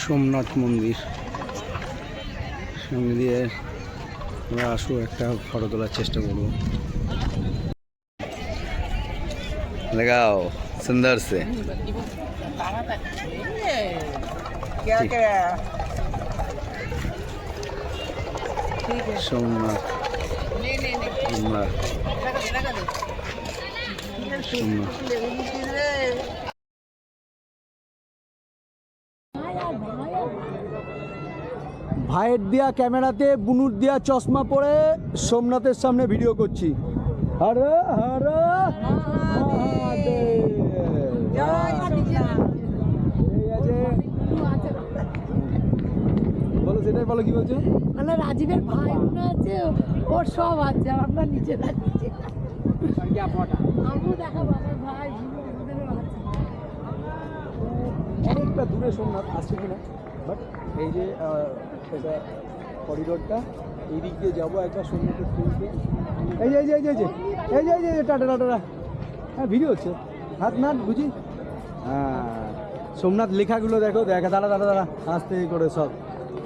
সোমনাথ মন্দির সঙ্গে দিয়ে আমরা আসবো, একটা ফটো তোলার চেষ্টা করবো। লাগাও সুন্দর সে সোমনাথ ভাইয়ের দেয়া ক্যামেরাতে বুনুর দেয়া চশমা পরে সোমনাথের সামনে ভিডিও করছি। হর হর মহাদেব। বলো, সেটাই বলো, কি বলছো? মানে রাজীবের ভাই মনে আছে, ওর সব আছে, আমরা নিচে যাচ্ছি। আমিও দেখাবো আমার ভাই অনেকটা দূরে সোমনাথ আসছে কিনা, বাট এই যে এটা করিডোরটা, এই দিক দিয়ে যাবো একবার সোমনাথের তুলতে। এই যে এই যে এই যে এই যে এই যে এই যে টাটা টাটা, হ্যাঁ ভিডিও হচ্ছে, হাত নাট বুঝি। হ্যাঁ, সোমনাথ লেখাগুলো দেখো, দেখা দাঁড়া দাঁড়া দাঁড়া আস্তে করে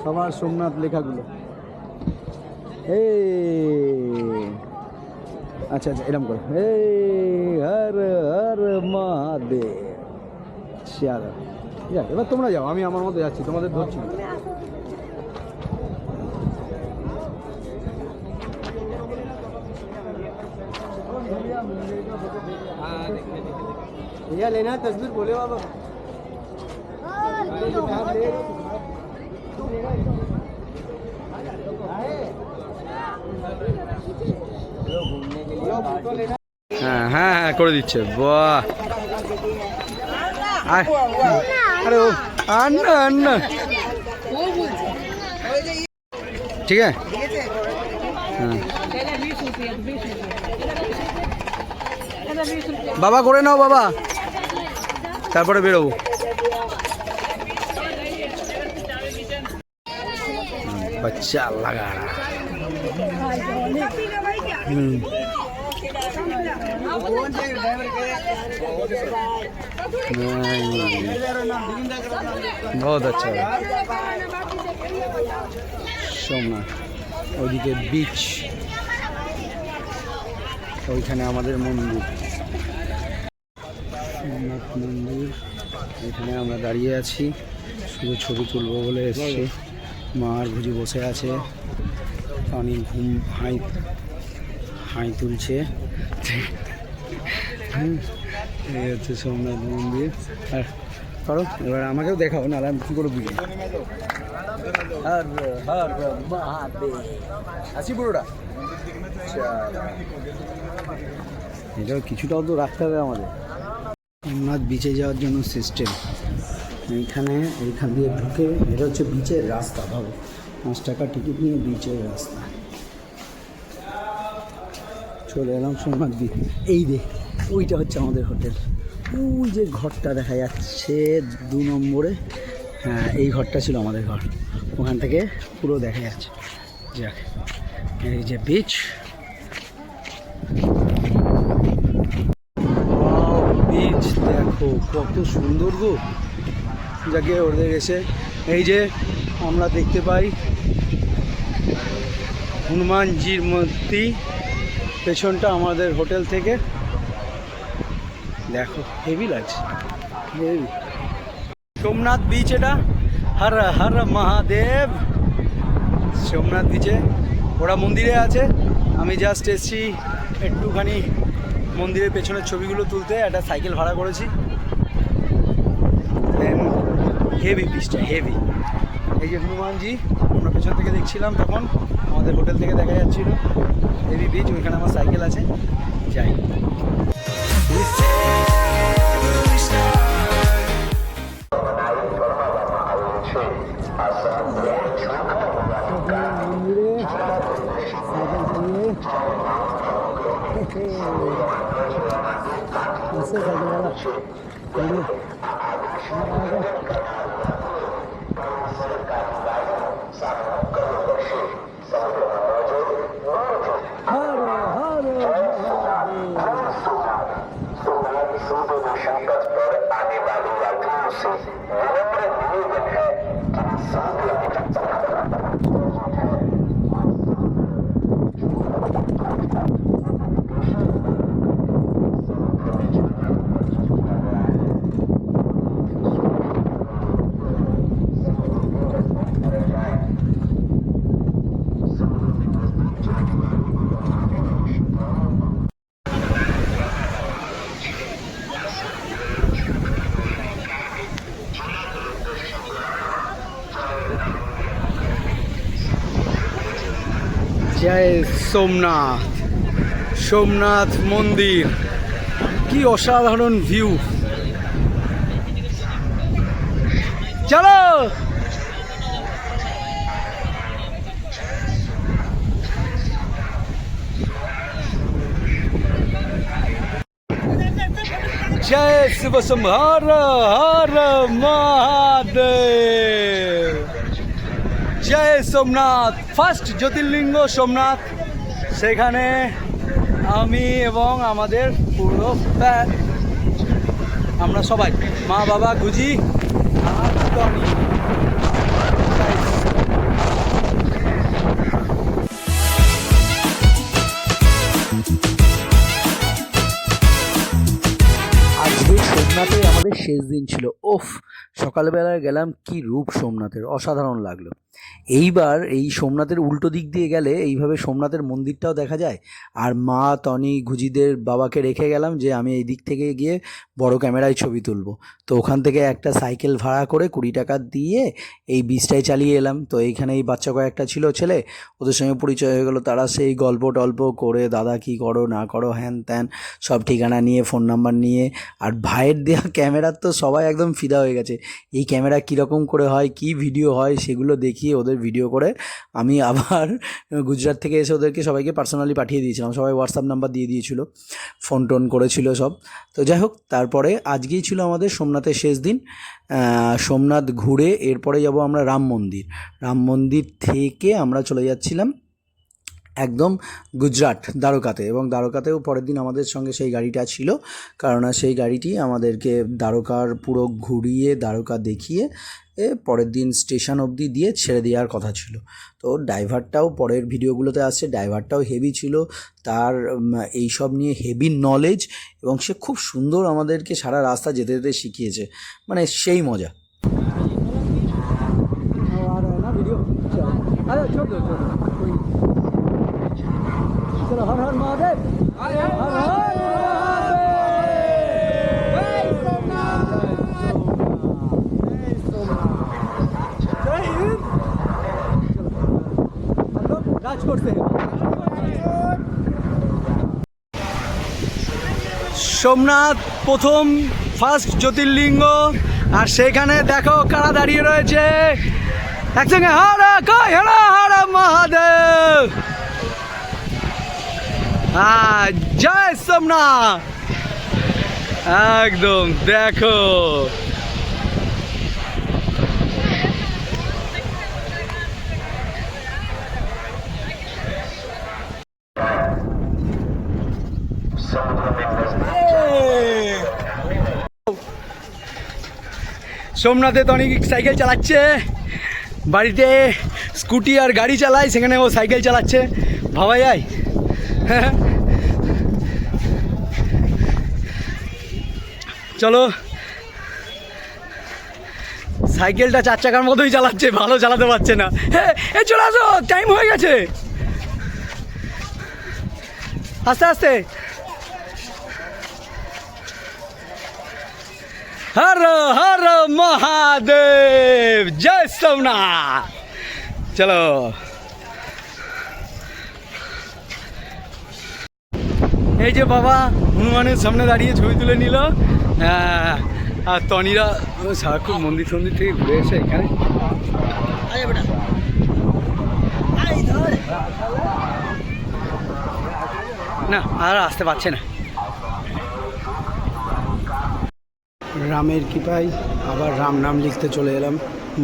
সবার সোমনাথ লেখাগুলো। এই আচ্ছা আচ্ছা, এরকম করে, এই হর হর মহাদেব। চলো এবার তোমরা যাও, আমি আমার মতো যাচ্ছি, তোমাদের ধরছি। भैया लेना है तस्वीर, बोले बाबा। হ্যাঁ হ্যাঁ হ্যাঁ করে দিচ্ছে, বাহ। अरे वो अन्ना अन्ना ठीक है। বাবা করে নাও বাবা, তারপরে বেরোবো। বাচ্চা লাগা बहुत अच्छा है। সোমনাথ, ওইদিকে বিচ, ওইখানে আমাদের মন্দির, সোমনাথ মন্দির। এখানে আমরা দাঁড়িয়ে আছি, শুধু ছবি তুলবো বলে এসেছি। মা আর ভুজি বসে আছে, অনেক ঘুম হাই তুলছে। এই হচ্ছে সোমনাথ মন্দির। আর করো এবার, আমাকেও দেখাও, নাহলে আমি কী করে বুঝি। হর হর মহাদেব, আসি পুরোটা। এটাও কিছুটাও তো রাখতে হবে আমাদের। সোমনাথ বিচে যাওয়ার জন্য সিস্টেম এইখান দিয়ে ঢুকে, এটা হচ্ছে বিচের রাস্তা। ভাবো, 5 টাকা টিকিট নিয়ে বিচের রাস্তা। চলে এলাম সোমনাথ বিচ। এই দে, ওইটা হচ্ছে আমাদের হোটেল। ওই যে ঘরটা দেখা যাচ্ছে 2 নম্বরে, হ্যাঁ এই ঘরটা ছিল আমাদের ঘর, ওখান থেকে পুরো দেখা যাচ্ছে। যাক, এই যে বিচ, বিচ দেখো কত সুন্দর গো। যাকে ওদের এসে এই যে আমরা দেখতে পাই হনুমানজির মূর্তি, পেছনটা আমাদের হোটেল থেকে দেখো, হেভি লাগছে, হেভি। সোমনাথ বিচ, এটা হর হর মহাদেব। সোমনাথ বিচে ওরা মন্দিরে আছে, আমি জাস্ট এসছি একটুখানি মন্দিরের পেছনের ছবিগুলো তুলতে। একটা সাইকেল ভাড়া করেছি। দেন হেভি বিচটা, হেভি। এই যে হনুমানজি আমরা পেছন থেকে দেখছিলাম, তখন আমাদের হোটেল থেকে দেখা যাচ্ছিল। হেভি বিচ, ওইখানে আমার সাইকেল আছে, যাই। संकट पर आने वाली यात्रियों से विनम्र निवेदन है জয় সোমনাথ, সোমনাথ মন্দির, কি অসাধারণ ভিউ। চলো জয় শিব শম্ভু, হর হর মহাদেব। জয় সোমনাথ, ফার্স্ট জ্যোতির্লিঙ্গ সোমনাথ। সেখানে আমি এবং আমাদের পুরো আমরা সবাই, মা বাবা গুজি আর টনি। আজকে সোমনাথে আমাদের শেষ দিন ছিল। ওফ, সকালবেলায় গেলাম, কি রূপ সোমনাথের, অসাধারণ লাগলো। এইবার এই সোমনাথের উল্টো দিক দিয়ে গেলে এইভাবে সোমনাথের মন্দিরটাও দেখা যায়। আর মা টনি গুজিদের বাবাকে রেখে গেলাম যে আমি এই দিক থেকে গিয়ে বড় ক্যামেরায় ছবি তুলবো। তো ওখান থেকে একটা সাইকেল ভাড়া করে 20 টাকা দিয়ে এই বীজটায় চালিয়ে এলাম। তো এইখানে এই বাচ্চা কয়েকটা ছিল ছেলে, ওদের সঙ্গে পরিচয় হয়ে গেলো। তারা সেই গল্প টল্প করে দাদা কী করো না করো হ্যান ত্যান সব ঠিকানা নিয়ে, ফোন নাম্বার নিয়ে। আর ভাইয়ের দেওয়া ক্যামেরার তো সবাই একদম ফিদা হয়ে গেছে। এই ক্যামেরা কীরকম করে হয়, কি ভিডিও হয় সেগুলো দেখিয়ে ওদের ভিডিও করে আমি আবার গুজরাট থেকে এসে ওদেরকে সবাইকে পার্সোনালি পাঠিয়ে দিয়েছিলাম। সবাই হোয়াটসঅ্যাপ নাম্বার দিয়ে দিয়েছিল, ফোন টোন করেছিল সব। তো যাই হোক, তারপরে আজকেই ছিল আমাদের সোমনাথের শেষ দিন। সোমনাথ ঘুরে এরপরে যাব আমরা রাম মন্দির। রাম মন্দির থেকে আমরা চলে যাচ্ছিলাম একদম গুজরাট দ্বারকাতে, এবং দ্বারকাতেও পরের দিন আমাদের সঙ্গে সেই গাড়িটা ছিল, কারণ সেই গাড়িটি আমাদেরকে দ্বারকার পুরো ঘুরিয়ে দ্বারকা দেখিয়ে পরের দিন স্টেশন অবধি দিয়ে ছেড়ে দেওয়ার কথা ছিল। তো ড্রাইভারটাও পরের ভিডিওগুলোতে আসছে, ড্রাইভারটাও হেভি ছিল, তার এইসব নিয়ে হেভি নলেজ, এবং সে খুব সুন্দর আমাদেরকে সারা রাস্তা যেতে যেতে শিখিয়েছে, মানে সেই মজা। चलो हर हर महादेव, हर हर राजकोट से সোমনাথ প্রথম ফার্স্ট জ্যোতির্লিঙ্গ। আর সেখানে দেখো কারা দাঁড়িয়ে রয়েছে একসঙ্গে, হর কই হর হর মহাদেব। জয় সোমনাথ, একদম দেখো। সোমনাথে তো অনেক সাইকেল চালাচ্ছে, বাড়িতে স্কুটি আর গাড়ি চালায়, সেখানে ও সাইকেল চালাচ্ছে, ভাবা যায়। চলো, সাইকেলটা 4 চাকার মতোই চালাচ্ছে, ভালো চালাতে পারছে না। হ্যাঁ, চলে আসো, টাইম হয়ে গেছে, আস্তে আস্তে। হর হর মহাদেব, জয় সোমনাথ। চলো, এই যে বাবা হনুমানের সামনে দাঁড়িয়ে ছবি তুলে নিল। আর টনিরা সারাক্ষণ মন্দির টন্দির থেকে ঘুরে এসে এখানে। না, আর আসতে পারছে না। রামের কৃপায় আবার রাম নাম লিখতে চলে এলাম।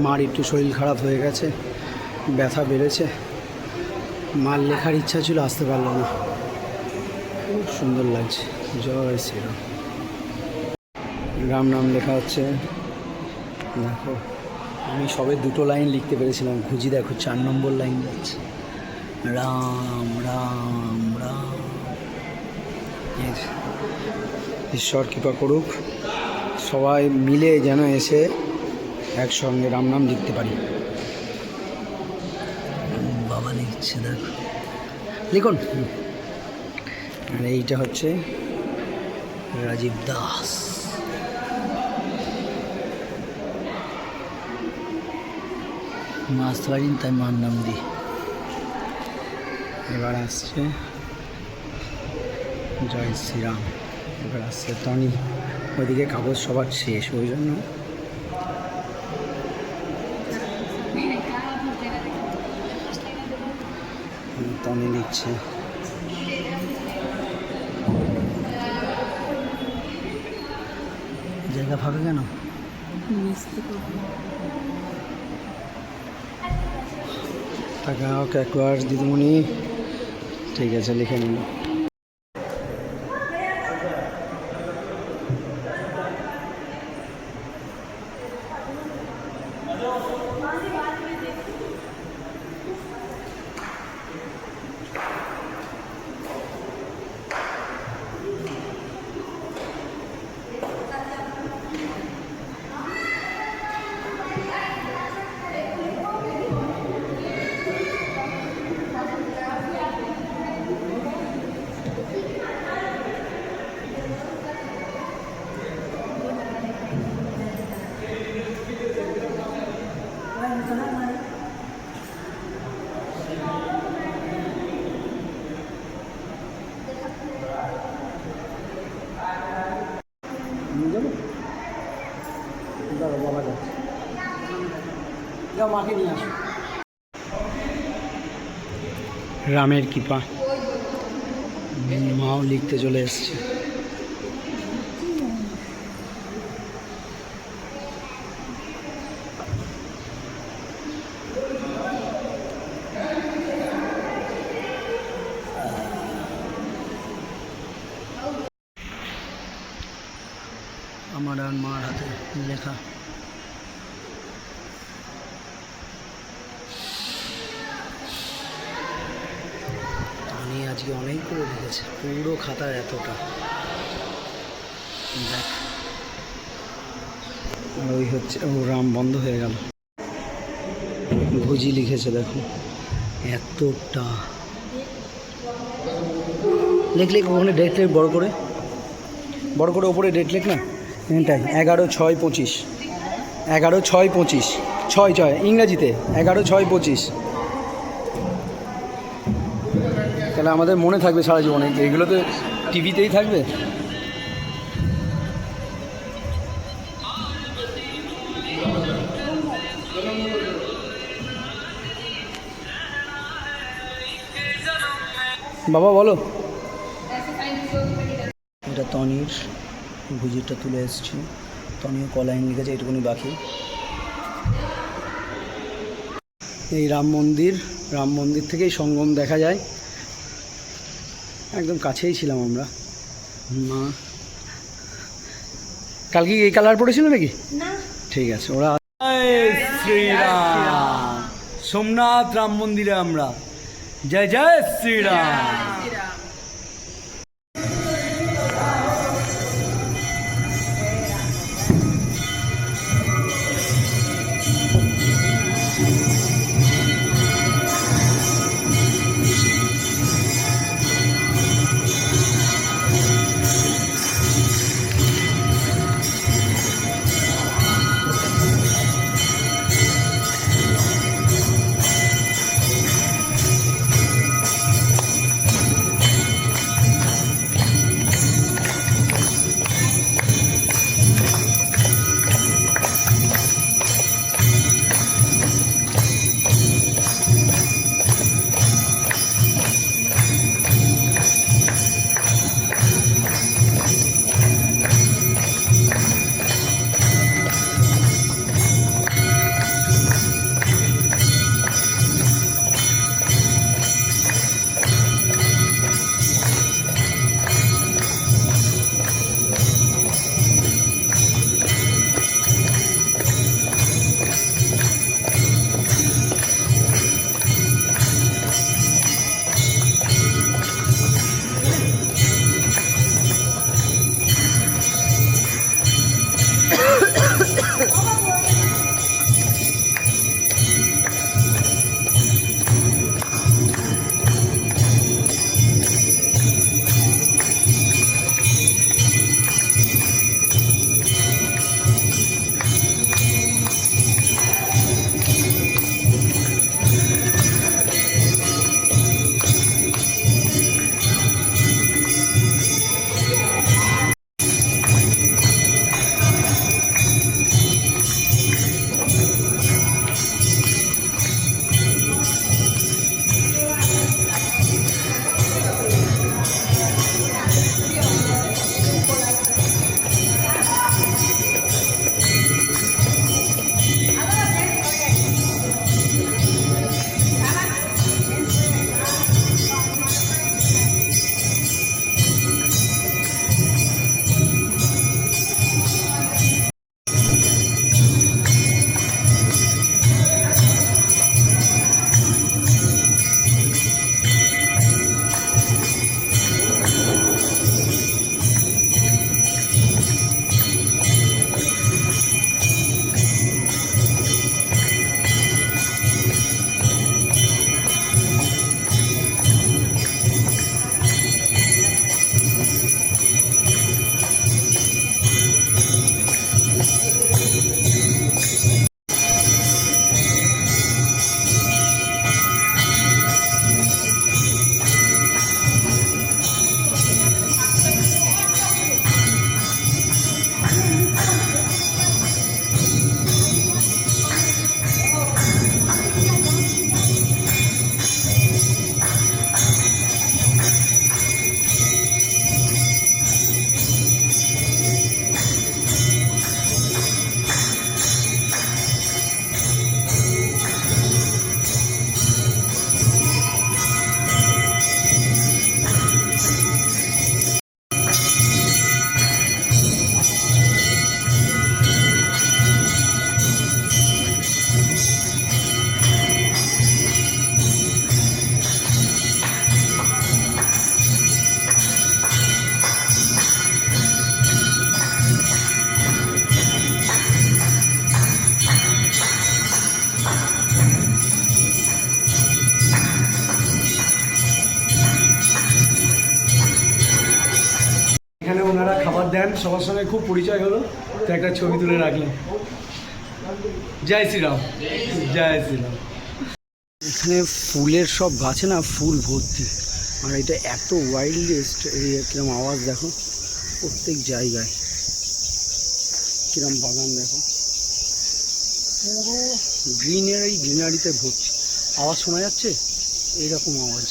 মার একটু শরীর খারাপ হয়ে গেছে, ব্যথা বেড়েছে, মার লেখার ইচ্ছা ছিল, আসতে পারলাম না। খুব সুন্দর লাগছে, জয় শ্রীরাম। রাম নাম লেখা হচ্ছে, দেখো আমি সবে 2টো লাইন লিখতে পেরেছিলাম, খুঁজি দেখো 4 নম্বর লাইন লিখছি, রাম রাম রাম। ঈশ্বর কৃপা করুক, সবাই মিলে যেন এসে একসঙ্গে রাম নাম লিখতে পারি। বাবা লিখছে দেখো, লিখুন। আর এইটা হচ্ছে রাজীব দাস। মাছ ধরিন তাই মার নাম দি। এবার আসছে জয় শ্রীরাম, এবার আসছে টনি। ওইদিকে কাগজ সবার শেষ, ওই জন্য টনি লিখছে। জায়গা ফাঁকা কেন? টাকা ক্যাকোয়ার দিদিমণি, ঠিক আছে লিখে নিন। মাকে নিয়ে আসো। রামের কৃপা, মাও লিখতে চলে এসছে। আমার আর মার হাতে লেখা। আজকে অনেক করে লিখেছে, পুরো খাতার এতটা দেখ। ওই হচ্ছে ও রাম বন্ধ হয়ে গেল। ভুজি লিখেছে দেখো এতটা। লিখলে ওখানে ডেট লেখ বড় করে ওপরে ডেট লেখ না, এটাই 11/6/25, 11/6/25, 6 ইংরাজিতে 11/6/25। তাহলে আমাদের মনে থাকবে সারা জীবনে, এগুলো তো টিভিতেই থাকবে। বাবা বলো। এটা তনির ভুজিটা তুলে এসছি, তনিও কলাইন লিখেছে, এটুকুনি বাকি। এই রাম মন্দির থেকেই সঙ্গম দেখা যায়, একদম কাছেই ছিলাম আমরা। মা কালকে এই কালার পড়েছিল নাকি? ঠিক আছে। ওরা শ্রীরাম, সোমনাথ রাম মন্দিরে আমরা। জয় জয় শ্রীরাম। সবার সঙ্গে খুব পরিচয় হলো, তো একটা ছবি তুলে রাখলাম। জয় শ্রীরাম, জয় শ্রীরাম। এখানে ফুলের সব গাছে না ফুল ভর্তি, আর এটা এত ওয়াইল্ডেস্ট, এই কিরম আওয়াজ দেখো, প্রত্যেক জায়গায় কিরম বাগান দেখো, পুরো গ্রিনারিতে ভর্তি। আওয়াজ শোনা যাচ্ছে, এইরকম আওয়াজ।